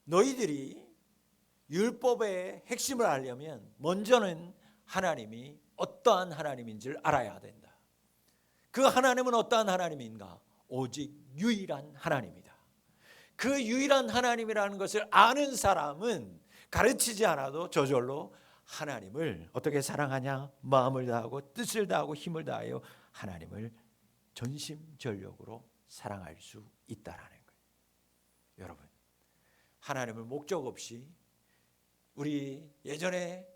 너희들이 율법의 핵심을 알려면 먼저는 하나님이 어떠한 하나님인지를 알아야 된다. 그 하나님은 어떠한 하나님인가? 오직 유일한 하나님이다. 그 유일한 하나님이라는 것을 아는 사람은 가르치지 않아도 저절로 하나님을 어떻게 사랑하냐? 마음을 다하고 뜻을 다하고 힘을 다하여 하나님을 전심전력으로 사랑할 수 있다라는 거예요. 여러분, 하나님을 목적 없이 우리 예전에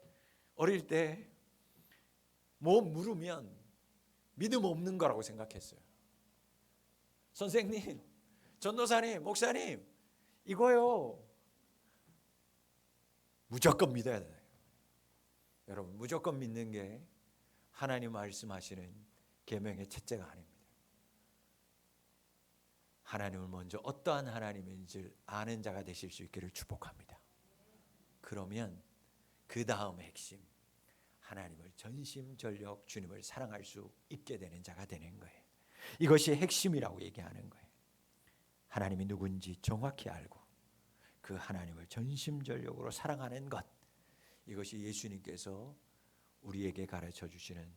어릴 때 뭐 물으면 믿음 없는 거라고 생각했어요. 선생님, 전도사님, 목사님, 이거요 무조건 믿어야 돼요. 여러분, 무조건 믿는 게 하나님 말씀하시는 계명의 첫째가 아닙니다. 하나님을 먼저 어떠한 하나님인지 아는 자가 되실 수 있기를 축복합니다. 그러면 그 다음 핵심, 하나님을 전심전력 주님을 사랑할 수 있게 되는 자가 되는 거예요. 이것이 핵심이라고 얘기하는 거예요. 하나님이 누군지 정확히 알고 그 하나님을 전심전력으로 사랑하는 것, 이것이 예수님께서 우리에게 가르쳐 주시는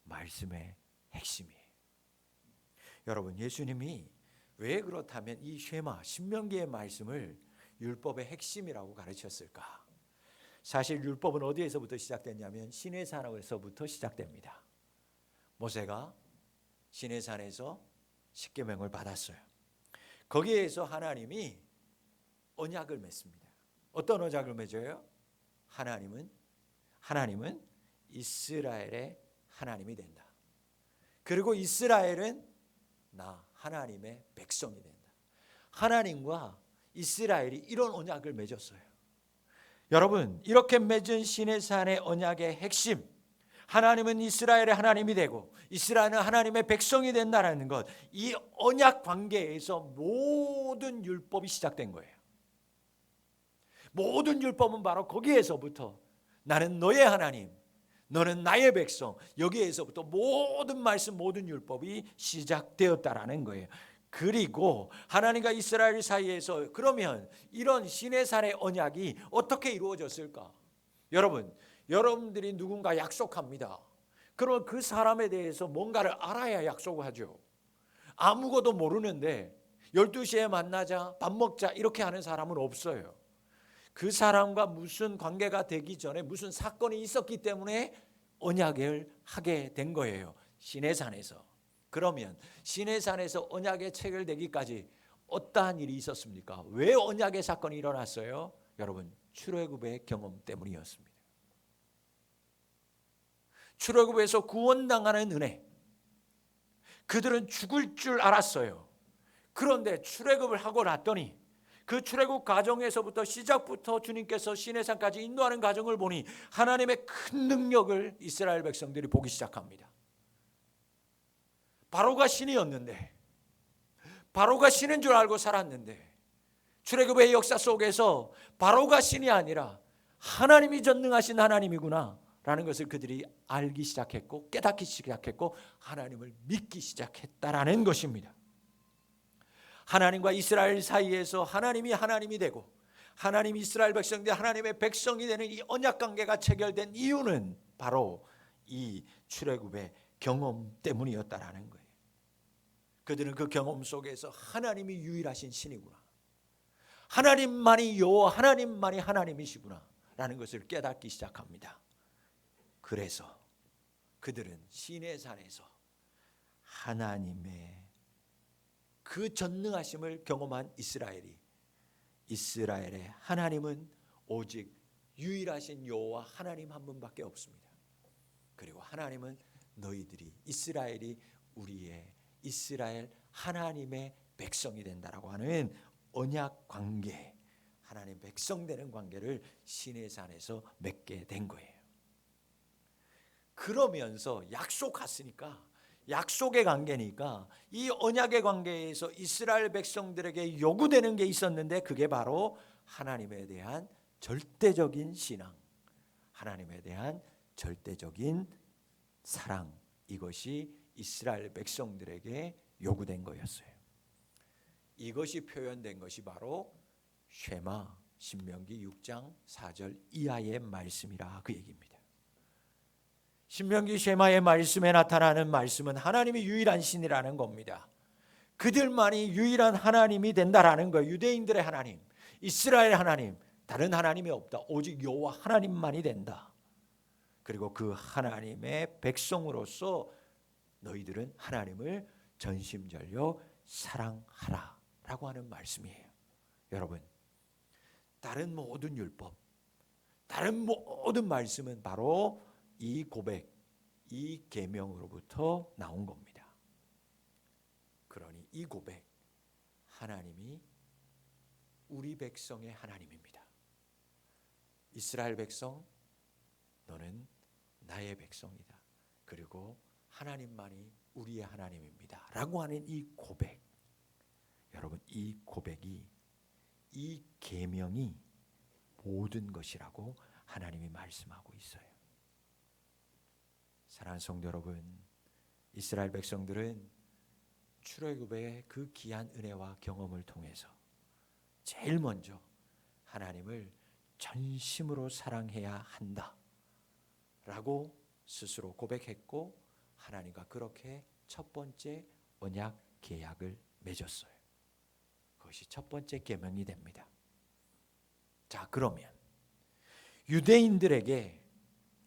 말씀의 핵심이에요. 여러분, 예수님이 왜 그렇다면 이 쉐마 신명기의 말씀을 율법의 핵심이라고 가르쳤을까? 사실 율법은 어디에서부터 시작됐냐면 시내산에서부터 시작됩니다. 모세가 시내산에서 십계명을 받았어요. 거기에서 하나님이 언약을 맺습니다. 어떤 언약을 맺어요? 하나님은 이스라엘의 하나님이 된다. 그리고 이스라엘은 나 하나님의 백성이 된다. 하나님과 이스라엘이 이런 언약을 맺었어요. 여러분, 이렇게 맺은 시내산의 언약의 핵심, 하나님은 이스라엘의 하나님이 되고 이스라엘은 하나님의 백성이 된다는 것, 이 언약 관계에서 모든 율법이 시작된 거예요. 모든 율법은 바로 거기에서부터 나는 너의 하나님, 너는 나의 백성, 여기에서부터 모든 말씀, 모든 율법이 시작되었다라는 거예요. 그리고 하나님과 이스라엘 사이에서 그러면 이런 시내산의 언약이 어떻게 이루어졌을까? 여러분들이 누군가 약속합니다. 그러면 그 사람에 대해서 뭔가를 알아야 약속을 하죠. 아무것도 모르는데 12시에 만나자, 밥 먹자 이렇게 하는 사람은 없어요. 그 사람과 무슨 관계가 되기 전에 무슨 사건이 있었기 때문에 언약을 하게 된 거예요. 시내산에서. 그러면 시내산에서 언약의 체결되기까지 어떠한 일이 있었습니까? 왜 언약의 사건이 일어났어요? 여러분, 출애굽의 경험 때문이었습니다. 출애굽에서 구원당하는 은혜. 그들은 죽을 줄 알았어요. 그런데 출애굽을 하고 났더니 그 출애굽 과정에서부터 시작부터 주님께서 시내산까지 인도하는 과정을 보니 하나님의 큰 능력을 이스라엘 백성들이 보기 시작합니다. 바로가 신이었는데, 바로가 신인 줄 알고 살았는데 출애굽의 역사 속에서 바로가 신이 아니라 하나님이 전능하신 하나님이구나 라는 것을 그들이 알기 시작했고 깨닫기 시작했고 하나님을 믿기 시작했다라는 것입니다. 하나님과 이스라엘 사이에서 하나님이 하나님이 되고 하나님이 이스라엘 백성들이 하나님의 백성이 되는 이 언약관계가 체결된 이유는 바로 이 출애굽의 경험 때문이었다라는 거예요. 그들은 그 경험 속에서 하나님이 유일하신 신이구나, 하나님만이 여호와, 하나님만이 하나님이시구나 라는 것을 깨닫기 시작합니다. 그래서 그들은 시내산에서 하나님의 그 전능하심을 경험한 이스라엘의 하나님은 오직 유일하신 여호와 하나님 한 분밖에 없습니다. 그리고 하나님은 너희들이 이스라엘이 우리의 이스라엘 하나님의 백성이 된다라고 하는 언약 관계, 하나님 백성 되는 관계를 시내산에서 맺게 된 거예요. 그러면서 약속했으니까, 약속의 관계니까 이 언약의 관계에서 이스라엘 백성들에게 요구되는 게 있었는데 그게 바로 하나님에 대한 절대적인 신앙, 하나님에 대한 절대적인 사랑, 이것이 이스라엘 백성들에게 요구된 거였어요. 이것이 표현된 것이 바로 쉐마, 신명기 6장 4절 이하의 말씀이라 그 얘기입니다. 신명기 쉐마의 말씀에 나타나는 말씀은 하나님이 유일한 신이라는 겁니다. 그들만이 유일한 하나님이 된다라는 거예요. 유대인들의 하나님, 이스라엘 하나님, 다른 하나님이 없다. 오직 여호와 하나님만이 된다. 그리고 그 하나님의 백성으로서 너희들은 하나님을 전심전력 사랑하라 라고 하는 말씀이에요. 여러분, 다른 모든 율법, 다른 모든 말씀은 바로 이 고백, 이 계명으로부터 나온 겁니다. 그러니 이 고백, 하나님이 우리 백성의 하나님입니다. 이스라엘 백성, 너는 나의 백성이다. 그리고 하나님만이 우리의 하나님입니다 라고 하는 이 고백, 여러분, 이 고백이, 이 계명이 모든 것이라고 하나님이 말씀하고 있어요. 사랑하는 성도 여러분, 이스라엘 백성들은 출애굽의 그 귀한 은혜와 경험을 통해서 제일 먼저 하나님을 전심으로 사랑해야 한다 라고 스스로 고백했고, 하나님과 그렇게 첫 번째 언약 계약을 맺었어요. 그것이 첫 번째 계명이 됩니다. 자, 그러면 유대인들에게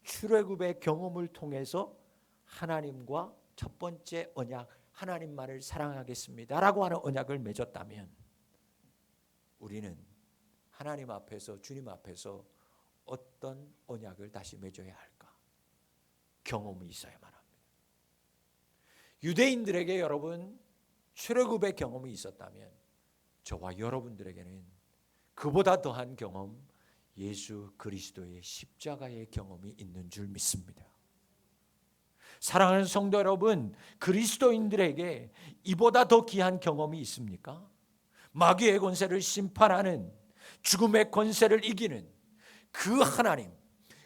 출애굽의 경험을 통해서 하나님과 첫 번째 언약, 하나님만을 사랑하겠습니다 라고 하는 언약을 맺었다면, 우리는 하나님 앞에서, 주님 앞에서 어떤 언약을 다시 맺어야 할까? 경험이 있어야만 합니다. 유대인들에게 여러분 출애굽의 경험이 있었다면, 저와 여러분들에게는 그보다 더한 경험, 예수 그리스도의 십자가의 경험이 있는 줄 믿습니다. 사랑하는 성도 여러분, 그리스도인들에게 이보다 더 귀한 경험이 있습니까? 마귀의 권세를 심판하는, 죽음의 권세를 이기는 그 하나님,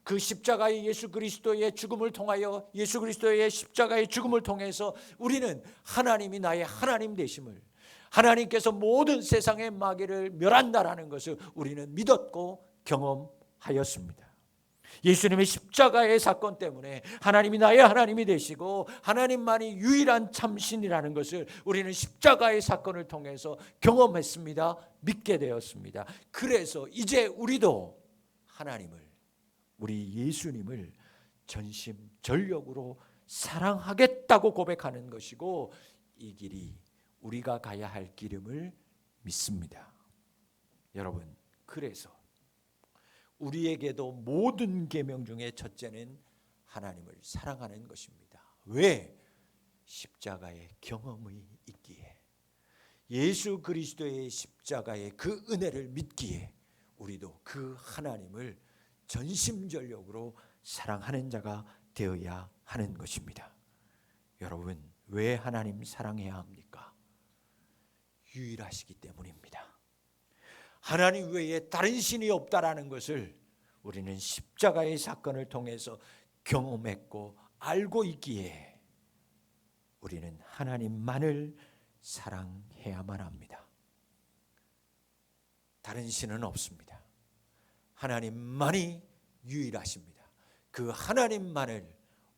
그 십자가의 예수 그리스도의 죽음을 통하여, 예수 그리스도의 십자가의 죽음을 통해서 우리는 하나님이 나의 하나님 되심을, 하나님께서 모든 세상의 마귀를 멸한다라는 것을 우리는 믿었고 경험하였습니다. 예수님의 십자가의 사건 때문에 하나님이 나의 하나님이 되시고 하나님만이 유일한 참신이라는 것을 우리는 십자가의 사건을 통해서 경험했습니다. 믿게 되었습니다. 그래서 이제 우리도 하나님을, 우리 예수님을 전심전력으로 사랑하겠다고 고백하는 것이고, 이 길이 우리가 가야 할 길임을 믿습니다. 여러분, 그래서 우리에게도 모든 계명 중에 첫째는 하나님을 사랑하는 것입니다. 왜? 십자가의 경험이 있기에, 예수 그리스도의 십자가의 그 은혜를 믿기에 우리도 그 하나님을 전심전력으로 사랑하는 자가 되어야 하는 것입니다. 여러분, 왜 하나님 사랑해야 합니까? 유일하시기 때문입니다. 하나님 외에 다른 신이 없다라는 것을 우리는 십자가의 사건을 통해서 경험했고 알고 있기에 우리는 하나님만을 사랑해야만 합니다. 다른 신은 없습니다. 하나님만이 유일하십니다. 그 하나님만을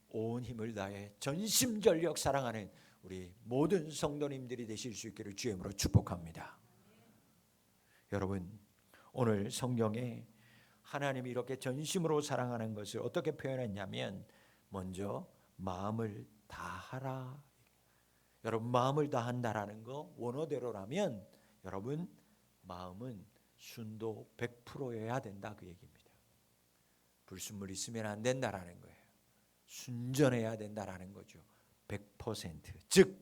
온 힘을 다해 전심전력 사랑하는 우리 모든 성도님들이 되실 수 있기를 주의 이름으로 축복합니다. 여러분, 오늘 성경에 하나님이 이렇게 전심으로 사랑하는 것을 어떻게 표현했냐면, 먼저 마음을 다하라. 여러분, 마음을 다한다라는 거 원어대로라면 여러분, 마음은 순도 100%여야 된다 그 얘기입니다. 불순물 있으면 안 된다라는 거예요. 순전해야 된다라는 거죠. 100%. 즉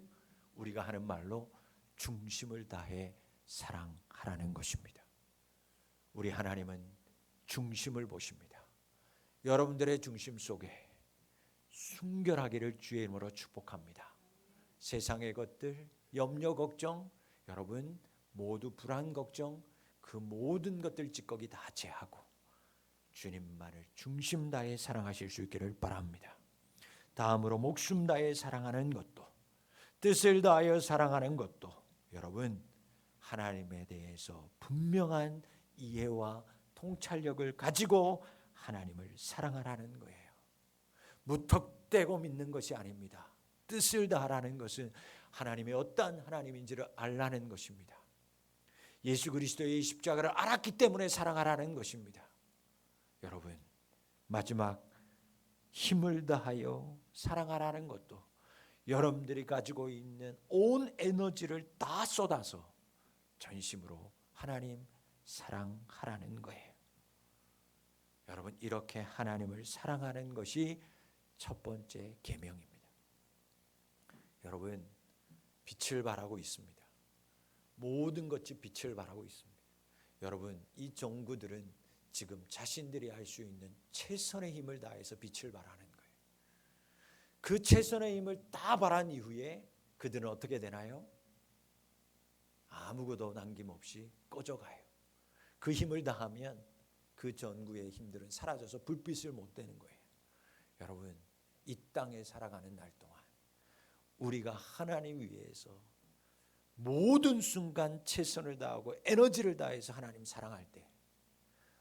우리가 하는 말로 중심을 다해 사랑하라는 것입니다. 우리 하나님은 중심을 보십니다. 여러분들의 중심 속에 순결하기를 주의 이름으로 축복합니다. 세상의 것들, 염려, 걱정, 여러분 모두 불안, 걱정, 그 모든 것들 찌꺼기 다 제하고 주님만을 중심 다해 사랑하실 수 있기를 바랍니다. 다음으로 목숨 다해 사랑하는 것도, 뜻을 다하여 사랑하는 것도 여러분 하나님에 대해서 분명한 이해와 통찰력을 가지고 하나님을 사랑하라는 거예요. 무턱대고 믿는 것이 아닙니다. 뜻을 다하라는 것은 하나님이 어떠한 하나님인지를 알라는 것입니다. 예수 그리스도의 십자가를 알았기 때문에 사랑하라는 것입니다. 여러분, 마지막 힘을 다하여 사랑하라는 것도 여러분들이 가지고 있는 온 에너지를 다 쏟아서 전심으로 하나님 사랑하라는 거예요. 여러분, 이렇게 하나님을 사랑하는 것이 첫 번째 계명입니다. 여러분, 빛을 발하고 있습니다. 모든 것이 빛을 발하고 있습니다. 여러분, 이 종구들은 지금 자신들이 할 수 있는 최선의 힘을 다해서 빛을 발하는 거예요. 그 최선의 힘을 다 발한 이후에 그들은 어떻게 되나요? 아무것도 남김없이 꺼져가요. 그 힘을 다하면 그 전구의 힘들은 사라져서 불빛을 못 되는 거예요. 여러분, 이 땅에 살아가는 날 동안 우리가 하나님 위해서 모든 순간 최선을 다하고 에너지를 다해서 하나님 사랑할 때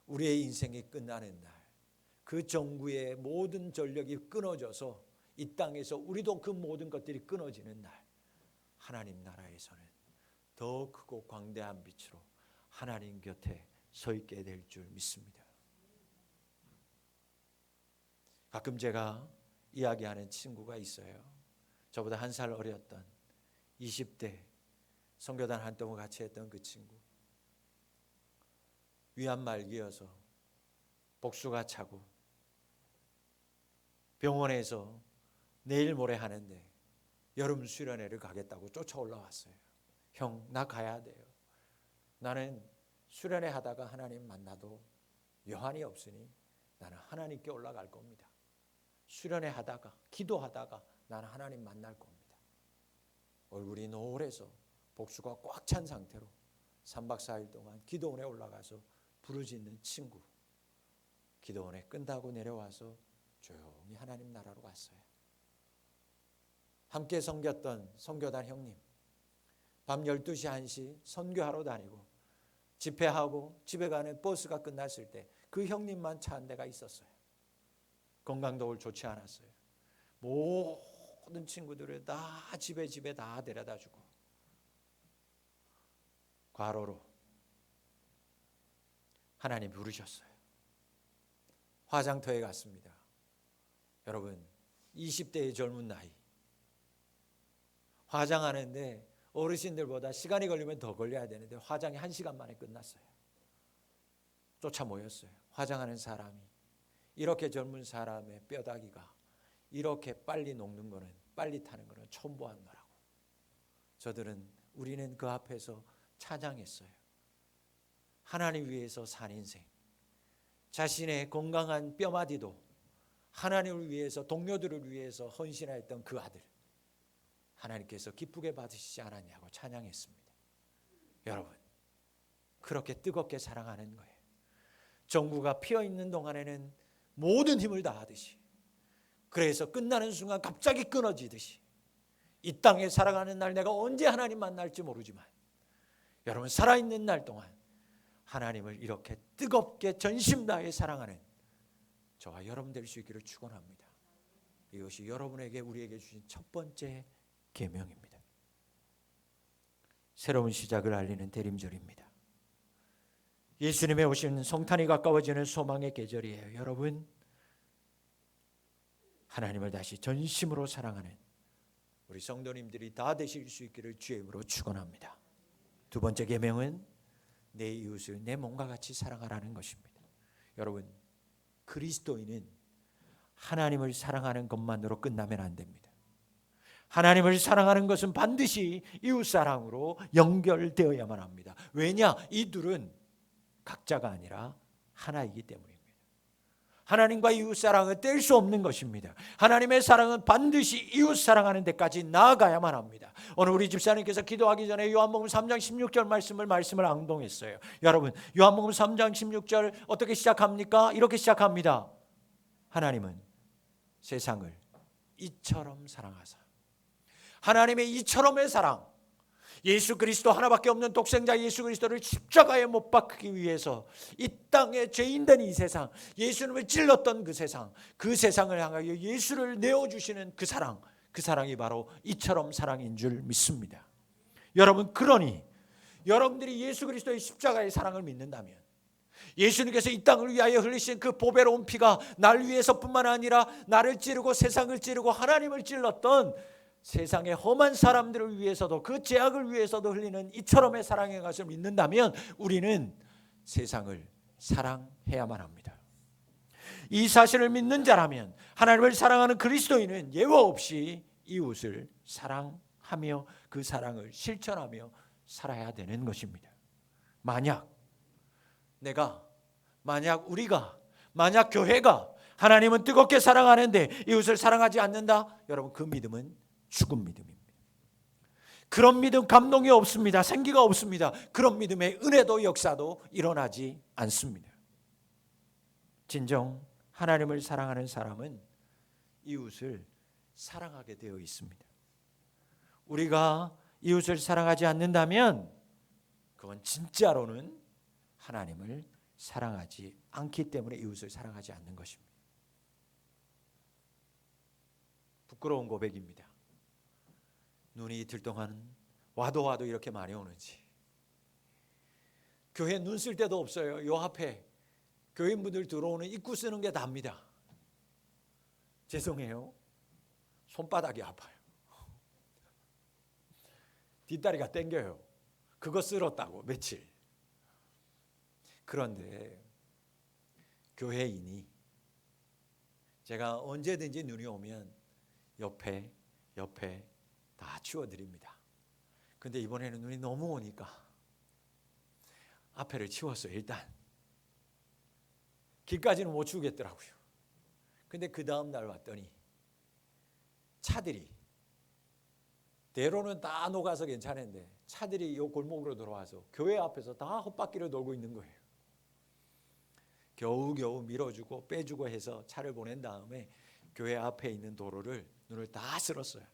우리의 인생이 끝나는 날, 그 전구의 모든 전력이 끊어져서 이 땅에서 우리도 그 모든 것들이 끊어지는 날, 하나님 나라에서는 더 크고 광대한 빛으로 하나님 곁에 서 있게 될 줄 믿습니다. 가끔 제가 이야기하는 친구가 있어요. 저보다 한 살 어렸던 20대 선교단 활동을 같이 했던 그 친구. 위암 말기여서 복수가 차고 병원에서 내일 모레 하는데 여름 수련회를 가겠다고 쫓아 올라왔어요. 형, 나 가야 돼요. 나는 수련회 하다가 하나님 만나도 여한이 없으니 나는 하나님께 올라갈 겁니다. 수련회 하다가 기도하다가 나는 하나님 만날 겁니다. 얼굴이 노래서 복수가 꽉 찬 상태로 3박 4일 동안 기도원에 올라가서 부르짖는 친구. 기도원에 끝나고 내려와서 조용히 하나님 나라로 갔어요. 함께 섬겼던 선교단 형님, 밤 12시 1시 선교하러 다니고 집회하고 집에 가는 버스가 끝났을 때 그 형님만 차 한 대가 있었어요. 건강도 좋지 않았어요. 모든 친구들을 다 집에 다 데려다 주고 과로로 하나님 부르셨어요. 화장터에 갔습니다. 여러분, 20대의 젊은 나이, 화장하는데 어르신들보다 시간이 걸리면 더 걸려야 되는데 화장이 1시간 만에 끝났어요. 쫓아 모였어요. 화장하는 사람이. 이렇게 젊은 사람의 뼈다귀가 이렇게 빨리 녹는 거는, 빨리 타는 거는 처음 보았노라고. 우리는 그 앞에서 찬양했어요. 하나님 위해서 산 인생, 자신의 건강한 뼈마디도 하나님을 위해서, 동료들을 위해서 헌신했던 그 아들, 하나님께서 기쁘게 받으시지 않았냐고 찬양했습니다. 여러분, 그렇게 뜨겁게 사랑하는 거예요. 정부가 피어있는 동안에는 모든 힘을 다하듯이, 그래서 끝나는 순간 갑자기 끊어지듯이, 이 땅에 살아가는 날 내가 언제 하나님 만날지 모르지만 여러분, 살아있는 날 동안 하나님을 이렇게 뜨겁게 전심 다해 사랑하는 저와 여러분 될 수 있기를 축원합니다. 이것이 여러분에게, 우리에게 주신 첫 번째 계명입니다. 새로운 시작을 알리는 대림절입니다. 예수님의 오신 성탄이 가까워지는 소망의 계절이에요. 여러분, 하나님을 다시 전심으로 사랑하는 우리 성도님들이 다 되실 수 있기를 주의 이름으로 축원합니다. 두 번째 계명은 내 이웃을 내 몸과 같이 사랑하라는 것입니다. 여러분, 그리스도인은 하나님을 사랑하는 것만으로 끝나면 안 됩니다. 하나님을 사랑하는 것은 반드시 이웃사랑으로 연결되어야만 합니다. 왜냐? 이 둘은 각자가 아니라 하나이기 때문입니다. 하나님과 이웃사랑은 뗄 수 없는 것입니다. 하나님의 사랑은 반드시 이웃사랑하는 데까지 나아가야만 합니다. 오늘 우리 집사님께서 기도하기 전에 요한복음 3장 16절 말씀을 앙동했어요. 여러분, 요한복음 3장 16절 어떻게 시작합니까? 이렇게 시작합니다. 하나님은 세상을 이처럼 사랑하사. 하나님의 이처럼의 사랑, 예수 그리스도 하나밖에 없는 독생자 예수 그리스도를 십자가에 못 박기 위해서 이 땅에 죄인된 이 세상, 예수님을 찔렀던 그 세상을 향하여 예수를 내어주시는 그 사랑이 바로 이처럼 사랑인 줄 믿습니다. 여러분, 그러니 여러분들이 예수 그리스도의 십자가의 사랑을 믿는다면, 예수님께서 이 땅을 위하여 흘리신 그 보배로운 피가 날 위해서뿐만 아니라 나를 찌르고 세상을 찌르고 하나님을 찔렀던 세상의 험한 사람들을 위해서도, 그 죄악을 위해서도 흘리는 이처럼의 사랑의 것을 믿는다면 우리는 세상을 사랑해야만 합니다. 이 사실을 믿는 자라면 하나님을 사랑하는 그리스도인은 예외 없이 이웃을 사랑하며 그 사랑을 실천하며 살아야 되는 것입니다. 만약 교회가 하나님은 뜨겁게 사랑하는데 이웃을 사랑하지 않는다? 여러분, 그 믿음은 죽은 믿음입니다. 그런 믿음 감동이 없습니다. 생기가 없습니다. 그런 믿음의 은혜도 역사도 일어나지 않습니다. 진정 하나님을 사랑하는 사람은 이웃을 사랑하게 되어 있습니다. 우리가 이웃을 사랑하지 않는다면 그건 진짜로는 하나님을 사랑하지 않기 때문에 이웃을 사랑하지 않는 것입니다. 부끄러운 고백입니다. 눈이 이틀 동안 와도 이렇게 많이 오는지, 교회 눈 쓸 데도 없어요. 요 앞에 교인분들 들어오는 입구 쓰는 게 답니다. 죄송해요. 손바닥이 아파요. 뒷다리가 땡겨요. 그거 쓸었다고 며칠. 그런데 교회인이 제가 언제든지 눈이 오면 옆에 다 치워드립니다. 근데 이번에는 눈이 너무 오니까 앞에를 치웠어요. 일단 길까지는 못 치우겠더라고요. 근데 그 다음 날 왔더니 차들이, 대로는 다 녹아서 괜찮은데 차들이 이 골목으로 들어와서 교회 앞에서 다 헛바퀴를 돌고 있는 거예요. 겨우겨우 밀어주고 빼주고 해서 차를 보낸 다음에 교회 앞에 있는 도로를 눈을 다 쓸었어요.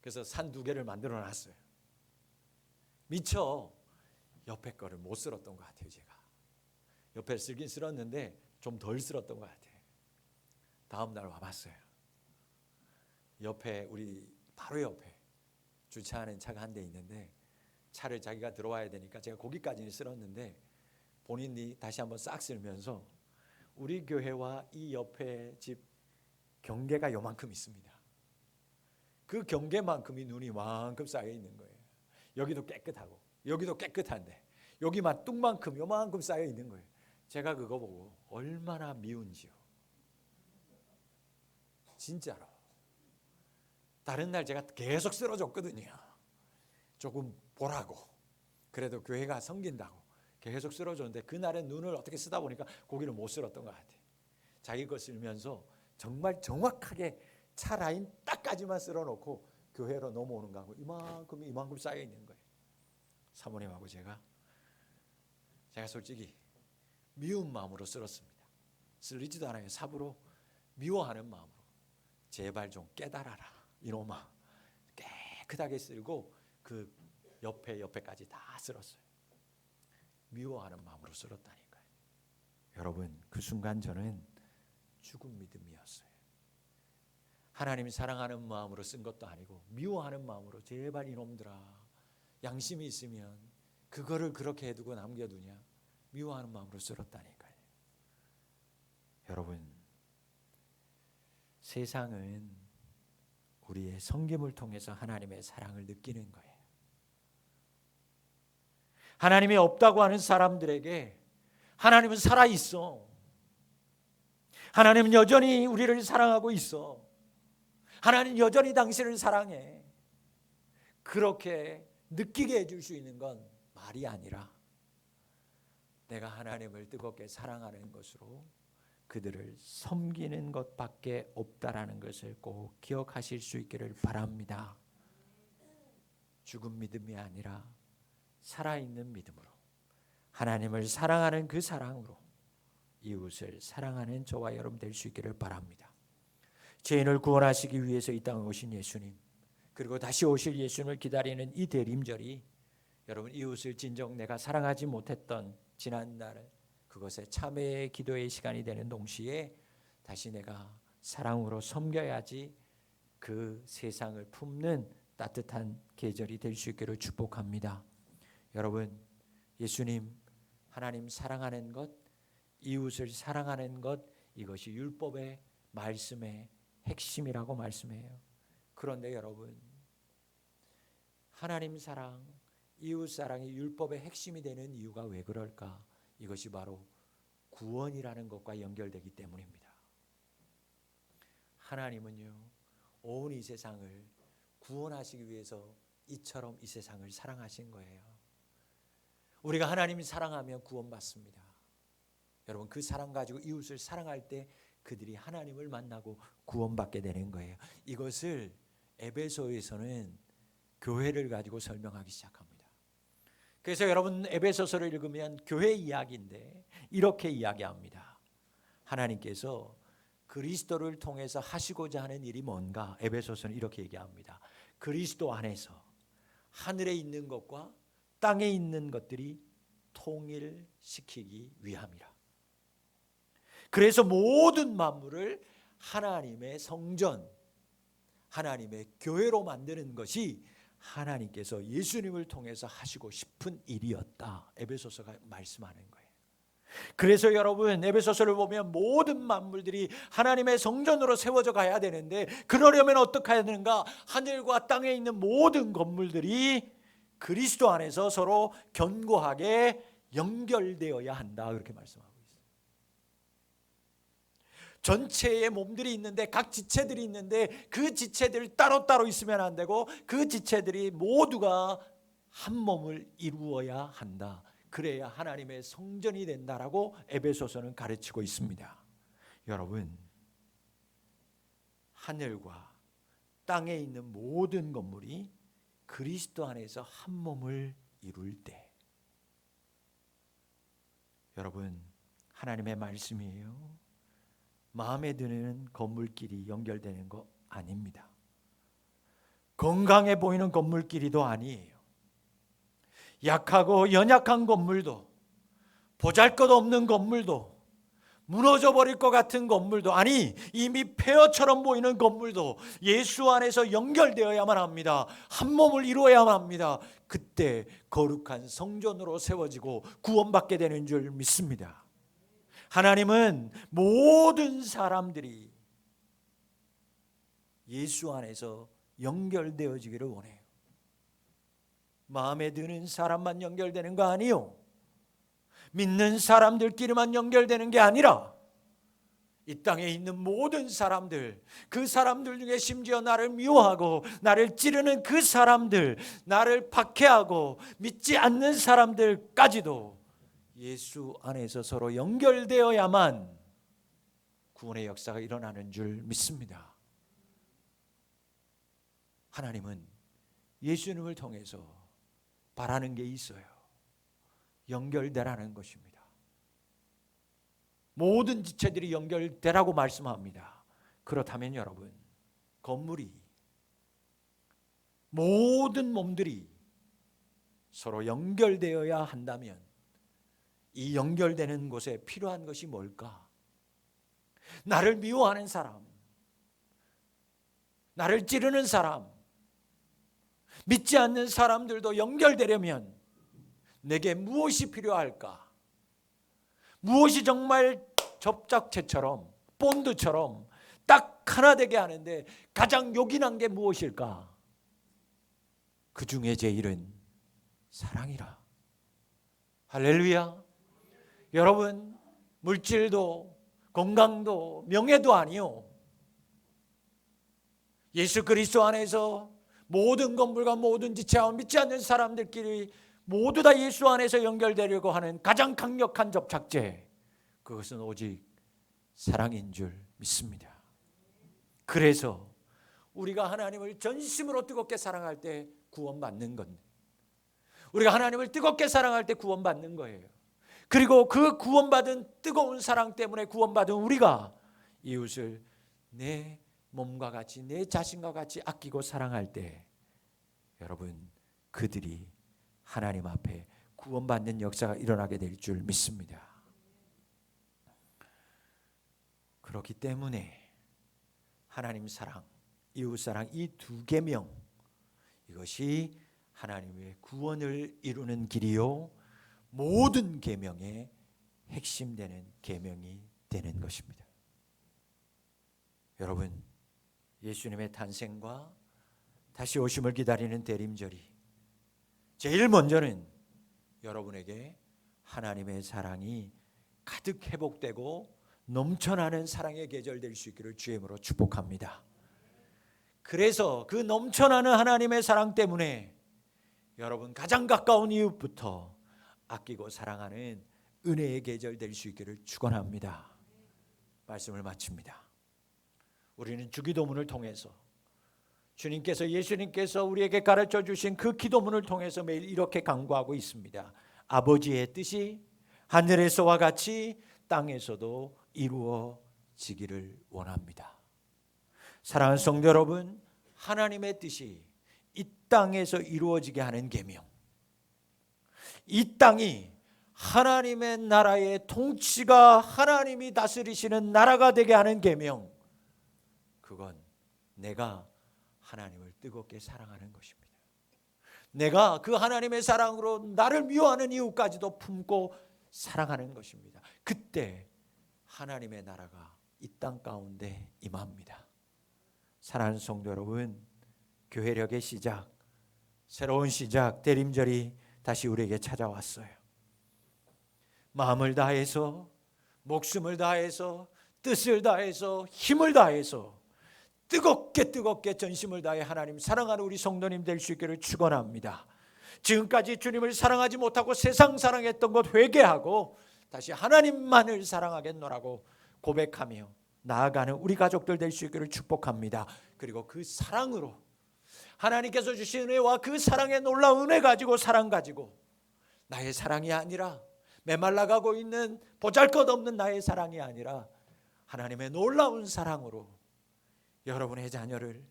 그래서 산 2개를 만들어 놨어요. 미처 옆에 거를 못 쓸었던 것 같아요. 제가 옆에 쓸긴 쓸었는데 좀 덜 쓸었던 것 같아요. 다음 날 와봤어요. 옆에, 우리 바로 옆에 주차하는 차가 한 대 있는데 차를 자기가 들어와야 되니까 제가 거기까지는 쓸었는데 본인이 다시 한번 싹 쓸면서 우리 교회와 이 옆에 집 경계가 요만큼 있습니다. 그 경계만큼이 눈이 만큼 쌓여 있는 거예요. 여기도 깨끗하고 여기도 깨끗한데 여기만 뚝만큼 요만큼 쌓여 있는 거예요. 제가 그거 보고 얼마나 미운지요. 진짜로. 다른 날 제가 계속 쓸어줬거든요. 조금 보라고. 그래도 교회가 섬긴다고 계속 쓸어줬는데 그날은 눈을 어떻게 쓰다 보니까 고기를 못 쓸었던 것 같아요. 자기 거 쓸면서 정말 정확하게 차 라인 딱까지만 쓸어놓고 교회로 넘어오는 거하고 이만큼 쌓여 있는 거예요. 사모님하고 제가 솔직히 미운 마음으로 쓸었습니다. 쓸리지도 않아요. 삽으로 미워하는 마음으로. 제발 좀 깨달아라 이놈아. 깨끗하게 쓸고 그 옆에까지 다 쓸었어요. 미워하는 마음으로 쓸었다니까요. 여러분, 그 순간 저는 죽은 믿음이었어요. 하나님 사랑하는 마음으로 쓴 것도 아니고 미워하는 마음으로 제발 이놈들아, 양심이 있으면 그거를 그렇게 해두고 남겨두냐, 미워하는 마음으로 쓸었다니까요. 여러분, 세상은 우리의 섬김을 통해서 하나님의 사랑을 느끼는 거예요. 하나님이 없다고 하는 사람들에게 하나님은 살아있어. 하나님은 여전히 우리를 사랑하고 있어. 하나님 여전히 당신을 사랑해. 그렇게 느끼게 해줄 수 있는 건 말이 아니라 내가 하나님을 뜨겁게 사랑하는 것으로 그들을 섬기는 것밖에 없다라는 것을 꼭 기억하실 수 있기를 바랍니다. 죽은 믿음이 아니라 살아있는 믿음으로, 하나님을 사랑하는 그 사랑으로 이웃을 사랑하는 저와 여러분 될 수 있기를 바랍니다. 죄인을 구원하시기 위해서 이 땅에 오신 예수님, 그리고 다시 오실 예수님을 기다리는 이 대림절이 여러분 이웃을 진정 내가 사랑하지 못했던 지난 날 그것에 참회의 기도의 시간이 되는 동시에 다시 내가 사랑으로 섬겨야지 그 세상을 품는 따뜻한 계절이 될 수 있기를 축복합니다. 여러분, 예수님 하나님 사랑하는 것, 이웃을 사랑하는 것, 이것이 율법의 말씀의 핵심이라고 말씀해요. 그런데 여러분, 하나님 사랑, 이웃 사랑이 율법의 핵심이 되는 이유가 왜 그럴까? 이것이 바로 구원이라는 것과 연결되기 때문입니다. 하나님은요, 온 이 세상을 구원하시기 위해서 이처럼 이 세상을 사랑하신 거예요. 우리가 하나님을 사랑하면 구원받습니다. 여러분, 그 사랑 가지고 이웃을 사랑할 때 그들이 하나님을 만나고 구원받게 되는 거예요. 이것을 에베소에서는 교회를 가지고 설명하기 시작합니다. 그래서 여러분 에베소서를 읽으면 교회 이야기인데 이렇게 이야기합니다. 하나님께서 그리스도를 통해서 하시고자 하는 일이 뭔가? 에베소서는 이렇게 얘기합니다. 그리스도 안에서 하늘에 있는 것과 땅에 있는 것들이 통일시키기 위함이라. 그래서 모든 만물을 하나님의 성전, 하나님의 교회로 만드는 것이 하나님께서 예수님을 통해서 하시고 싶은 일이었다. 에베소서가 말씀하는 거예요. 그래서 여러분 에베소서를 보면 모든 만물들이 하나님의 성전으로 세워져 가야 되는데 그러려면 어떻게 해야 되는가? 하늘과 땅에 있는 모든 건물들이 그리스도 안에서 서로 견고하게 연결되어야 한다. 그렇게 말씀하고 있어요. 전체의 몸들이 있는데 각 지체들이 있는데 그 지체들 따로따로 있으면 안 되고 그 지체들이 모두가 한 몸을 이루어야 한다. 그래야 하나님의 성전이 된다라고 에베소서는 가르치고 있습니다. 여러분, 하늘과 땅에 있는 모든 건물이 그리스도 안에서 한 몸을 이룰 때 여러분 하나님의 말씀이에요. 마음에 드는 건물끼리 연결되는 거 아닙니다. 건강해 보이는 건물끼리도 아니에요. 약하고 연약한 건물도, 보잘것없는 건물도, 무너져 버릴 것 같은 건물도, 아니 이미 폐허처럼 보이는 건물도 예수 안에서 연결되어야만 합니다. 한 몸을 이루어야만 합니다. 그때 거룩한 성전으로 세워지고 구원받게 되는 줄 믿습니다. 하나님은 모든 사람들이 예수 안에서 연결되어지기를 원해요. 마음에 드는 사람만 연결되는 거 아니요. 믿는 사람들끼리만 연결되는 게 아니라 이 땅에 있는 모든 사람들, 그 사람들 중에 심지어 나를 미워하고 나를 찌르는 그 사람들, 나를 박해하고 믿지 않는 사람들까지도 예수 안에서 서로 연결되어야만 구원의 역사가 일어나는 줄 믿습니다. 하나님은 예수님을 통해서 바라는 게 있어요. 연결되라는 것입니다. 모든 지체들이 연결되라고 말씀합니다. 그렇다면 여러분, 건물이, 모든 몸들이 서로 연결되어야 한다면 이 연결되는 곳에 필요한 것이 뭘까? 나를 미워하는 사람, 나를 찌르는 사람, 믿지 않는 사람들도 연결되려면 내게 무엇이 필요할까? 무엇이 정말 접착제처럼 본드처럼 딱 하나 되게 하는데 가장 요긴한 게 무엇일까? 그 중에 제일은 사랑이라. 할렐루야. 여러분, 물질도 건강도 명예도 아니요, 예수 그리스도 안에서 모든 건물과 모든 지체와 믿지 않는 사람들끼리 모두 다 예수 안에서 연결되려고 하는 가장 강력한 접착제, 그것은 오직 사랑인 줄 믿습니다. 그래서 우리가 하나님을 전심으로 뜨겁게 사랑할 때 구원받는 건데, 우리가 하나님을 뜨겁게 사랑할 때 구원받는 거예요. 그리고 그 구원받은 뜨거운 사랑 때문에 구원받은 우리가 이웃을 내 몸과 같이 내 자신과 같이 아끼고 사랑할 때 여러분 그들이 하나님 앞에 구원받는 역사가 일어나게 될 줄 믿습니다. 그렇기 때문에 하나님 사랑, 이웃 사랑 이 두 계명 이것이 하나님의 구원을 이루는 길이요 모든 계명의 핵심되는 계명이 되는 것입니다. 여러분 예수님의 탄생과 다시 오심을 기다리는 대림절이 제일 먼저는 여러분에게 하나님의 사랑이 가득 회복되고 넘쳐나는 사랑의 계절 될 수 있기를 주의 이름으로 축복합니다. 그래서 그 넘쳐나는 하나님의 사랑 때문에 여러분 가장 가까운 이웃부터 아끼고 사랑하는 은혜의 계절 될 수 있기를 축원합니다. 말씀을 마칩니다. 우리는 주기도문을 통해서 주님께서 예수님께서 우리에게 가르쳐 주신 그 기도문을 통해서 매일 이렇게 간구하고 있습니다. 아버지의 뜻이 하늘에서와 같이 땅에서도 이루어지기를 원합니다. 사랑하는 성도 여러분, 하나님의 뜻이 이 땅에서 이루어지게 하는 계명, 이 땅이 하나님의 나라의 통치가 하나님이 다스리시는 나라가 되게 하는 계명, 그건 내가 하나님을 뜨겁게 사랑하는 것입니다. 내가 그 하나님의 사랑으로 나를 미워하는 이웃까지도 품고 사랑하는 것입니다. 그때 하나님의 나라가 이 땅 가운데 임합니다. 사랑하는 성도 여러분, 교회력의 시작, 새로운 시작, 대림절이 다시 우리에게 찾아왔어요. 마음을 다해서, 목숨을 다해서, 뜻을 다해서, 힘을 다해서 뜨겁게 전심을 다해 하나님 사랑하는 우리 성도님 될 수 있기를 축원합니다. 지금까지 주님을 사랑하지 못하고 세상 사랑했던 것 회개하고 다시 하나님만을 사랑하겠노라고 고백하며 나아가는 우리 가족들 될 수 있기를 축복합니다. 그리고 그 사랑으로 하나님께서 주신 은혜와 그 사랑의 놀라운 은혜 가지고 사랑 가지고 나의 사랑이 아니라 메말라가고 있는 보잘것없는 나의 사랑이 아니라 하나님의 놀라운 사랑으로 여러분의 자녀를,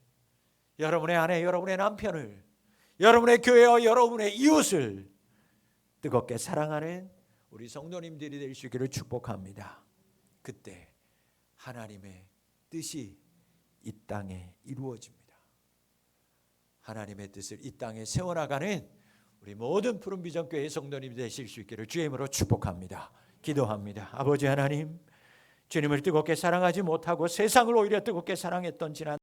여러분의 아내, 여러분의 남편을, 여러분의 교회와 여러분의 이웃을 뜨겁게 사랑하는 우리 성도님들이 될 수 있기를 축복합니다. 그때 하나님의 뜻이 이 땅에 이루어집니다. 하나님의 뜻을 이 땅에 세워나가는 우리 모든 푸른비전교회 성도님이 되실 수 있기를 주의 이름으로 축복합니다. 기도합니다. 아버지 하나님, 주님을 뜨겁게 사랑하지 못하고 세상을 오히려 뜨겁게 사랑했던 지난